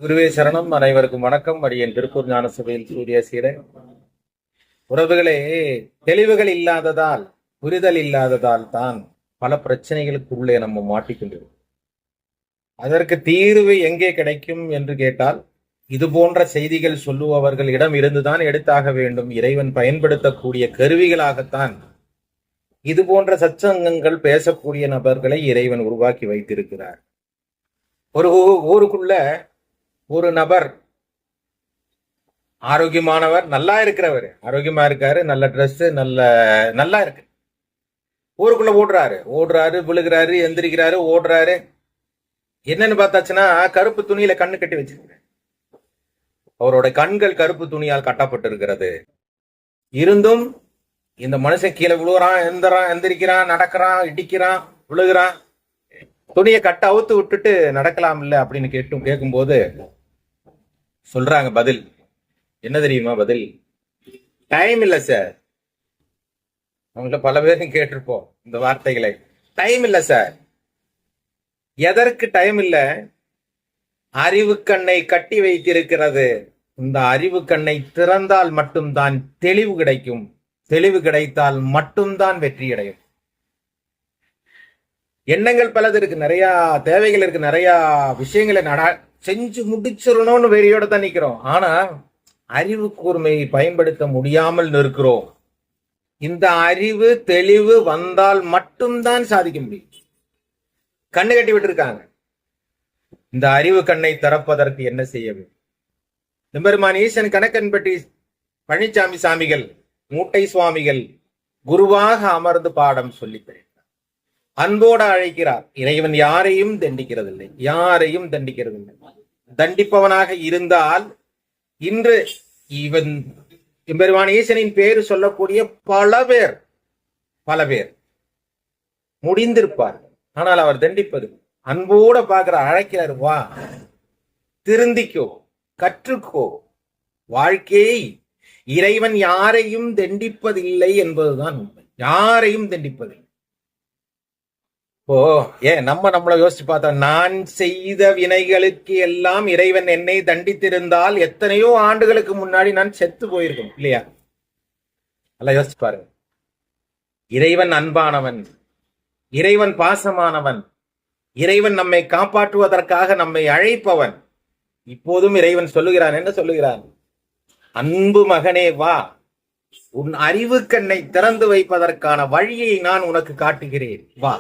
குருவே சரணம். அனைவருக்கும் வணக்கம். அடியேன் திருப்பூர் ஞான சபையில் சூரிய சீடன். உறவுகளே, தெளிவுகள் இல்லாததால், புரிதல் இல்லாததால் தான் பல பிரச்சனைகளுக்குள்ளே நம்ம மாட்டிக்கொண்டிருக்கோம். அதற்கு தீர்வு எங்கே கிடைக்கும் என்று கேட்டால், இது போன்ற செய்திகள் சொல்லுபவர்களிடம் இருந்துதான் எடுத்தாக வேண்டும். இறைவன் பயன்படுத்தக்கூடிய கருவிகளாகத்தான் இது போன்ற சச்சங்கங்கள் பேசக்கூடிய நபர்களை இறைவன் உருவாக்கி வைத்திருக்கிறார். ஒரு ஊருக்குள்ள ஒரு நபர் ஆரோக்கியமானவர், நல்லா இருக்கிறவர், ஆரோக்கியமா இருக்காரு, நல்ல ட்ரெஸ், நல்லா இருக்கு. ஊருக்குள்ள ஓடுறாரு, விழுகிறாரு, எந்திரிக்கிறாரு, ஓடுறாரு. என்னன்னு பார்த்தாச்சுன்னா, கருப்பு துணியில கண்ணு கட்டி வச்சிருக்கிறார். அவரோட கண்கள் கருப்பு துணியால் கட்டப்பட்டு இருக்கிறது. இருந்தும் இந்த மனுஷன் கீழே விழுகிறான், எந்திரிக்கிறான், நடக்கிறான், இடிக்கிறான், விழுகிறான். துணியை கட்ட அவுத்து விட்டுட்டு நடக்கலாம் இல்ல அப்படின்னு கேட்கும்போது சொல்றாங்க பதில். என்ன தெரியுமா பதில்? டைம் இல்ல சார். அவங்கள்ட்ட பல பேரும் கேட்டிருப்போம் இந்த வார்த்தைகளை. டைம் இல்ல சார். எதற்கு டைம் இல்ல? அறிவு கண்ணை கட்டி வைத்திருக்கிறது. இந்த அறிவு கண்ணை திறந்தால் மட்டும்தான் தெளிவு கிடைக்கும். தெளிவு கிடைத்தால் மட்டும்தான் வெற்றி அடையும். எண்ணங்கள் பலது இருக்கு, நிறைய தேவைகள் இருக்கு, நிறைய விஷயங்களை செஞ்சு முடிச்சிடணும்னு வெறியோட தான் நிக்கிறோம். ஆனா அறிவு கூர்மையை பயன்படுத்த முடியாமல் நிற்கிறோம். இந்த அறிவு தெளிவு வந்தால் மட்டும்தான் சாதிக்க முடியும். கண்ணு கட்டி விட்டு இருக்காங்க. இந்த அறிவு கண்ணை திறப்பதற்கு என்ன செய்ய வேண்டும்? எம்பெருமான் ஈசன் கணக்கன்பட்டி பழனிசாமி சாமிகள், மூட்டை சுவாமிகள் குருவாக அமர்ந்து பாடம் சொல்லி அன்போடு அழைக்கிறார். இறைவன் யாரையும் தண்டிக்கிறதில்லை, யாரையும் தண்டிக்கிறதில்லை. தண்டிப்பவனாக இருந்தால் இன்று இவன் எம்பெருமான் ஈசனின் பேரு சொல்லக்கூடிய பல பேர் முடிந்திருப்பார். ஆனால் அவர் தண்டிப்பது அன்போட பார்க்கிறார், அழைக்கிறார். வா, திருந்திக்கோ, கற்றுக்கோ. வாழ்க்கையை இறைவன் யாரையும் தண்டிப்பதில்லை என்பதுதான் உண்மை. யாரையும் தண்டிப்பதில்லை. நம்மளை யோசிச்சு பார்த்தா, நான் செய்த வினைகளுக்கு எல்லாம் இறைவன் என்னை தண்டித்திருந்தால் எத்தனையோ ஆண்டுகளுக்கு முன்னாடி நான் செத்து போயிருக்கேன் இல்லையா? நல்லா யோசிச்சு பாருங்க. இறைவன் அன்பானவன், இறைவன் பாசமானவன், இறைவன் நம்மை காப்பாற்றுவதற்காக நம்மை அழைப்பவன். இப்போதும் இறைவன் சொல்லுகிறான். என்ன சொல்லுகிறான்? அன்பு மகனே வா, உன் அறிவு கண்ணை திறந்து வைப்பதற்கான வழியை நான் உனக்கு காட்டுகிறேன், வா.